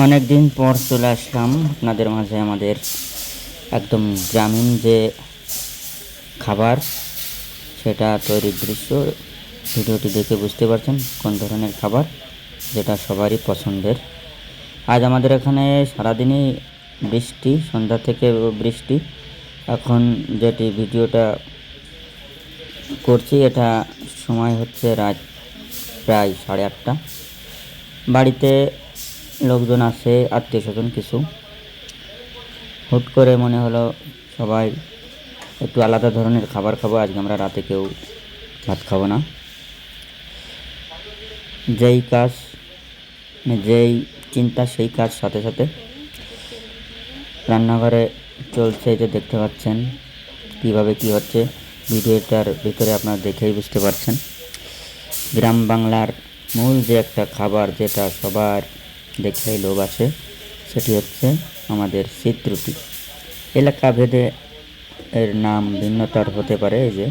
অনেক দিন পর চলে আসলাম আপনাদের মাঝে আমাদের একদম গ্রামীণ যে খাবার সেটা তৈরির দৃশ্য। ভিডিওটি দেখে বুঝতে পারছেন কোন ধরনের খাবার, যেটা সবারই পছন্দের। আজ আমাদের এখানে সারাদিনই বৃষ্টি, সন্ধ্যা থেকে বৃষ্টি। এখন যেটি ভিডিওটা করছি এটা সময় হচ্ছে রাত প্রায় 8:30। বাড়িতে লোকজন আছে, আত্মীয় স্বজন কিছু। হুট করে মনে হলো সবাই একটু আলাদা ধরনের খাবার খাবো। আজকে আমরা রাতে কেউ ভাত খাবো না। যেই কাজ যেই চিন্তা সেই কাজ সাথে সাথে রান্নাঘরে চলছে, যে দেখতে পাচ্ছেন কিভাবে কি হচ্ছে। ভিডিওটার ভিতরে আপনারা দেখেই বুঝতে পারছেন। গ্রাম বাংলার মূল যে একটা খাবার, যেটা সবার দেখলেই লোভ আসে, সেটি হচ্ছে আমাদের শীতরুটি। এলাকা ভেদে এর নাম ভিন্নতার হতে পারে। এই যে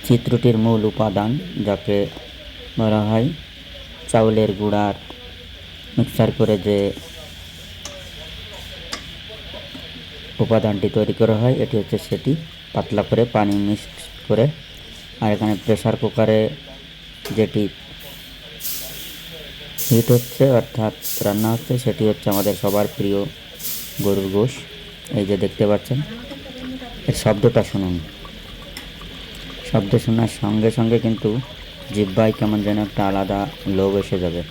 শীতরুটির মূল উপাদান, যাকে বলা হয় চাউলের গুঁড়ার মিক্সার করে যে উপাদানটি তৈরি করা হয়, এটি হচ্ছে সেটি। পাতলা করে পানি মিক্সড করে। আর এখানে প্রেসার কুকারে যেটি হিট হচ্ছে, অর্থাৎ রান্না হচ্ছে, সেটি হচ্ছে আমাদের সবার প্রিয় গরুর গোশ। এই যে দেখতে পাচ্ছেন, এর শব্দটা শুনুন। শব্দ শোনার সঙ্গে সঙ্গে কিন্তু জিহ্বায় কেমন যেন একটা আলাদা লোভ এসে যাবে।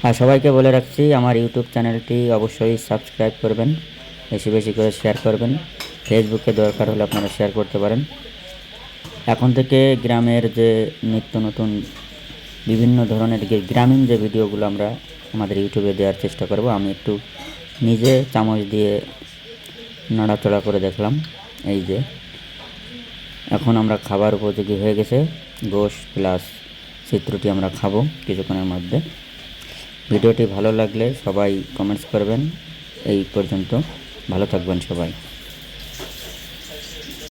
আর সবাইকে বলে রাখছি, আমার ইউটিউব চ্যানেলটি অবশ্যই সাবস্ক্রাইব করবেন, বেশি বেশি করে শেয়ার করবেন। ফেসবুকে দরকার হলে আপনারা শেয়ার করতে পারেন। এখন থেকে গ্রামের যে নিত্য নতুন বিভিন্ন ধরনের গ্রামীণ যে ভিডিওগুলো আমরা আমাদের ইউটিউবে দেওয়ার চেষ্টা করব। আমি একটু নিজে চামচ দিয়ে নাড়াচড়া করে দেখলাম। এই যে এখন আমরা খাবার উপযোগী হয়ে গেছে। গোশ প্লাস শীতরুটি আমরা খাবো কিছুক্ষণের মধ্যে। ভিডিওটি ভালো লাগলে সবাই কমেন্টস করবেন। এই পর্যন্ত, ভালো থাকবেন সবাই।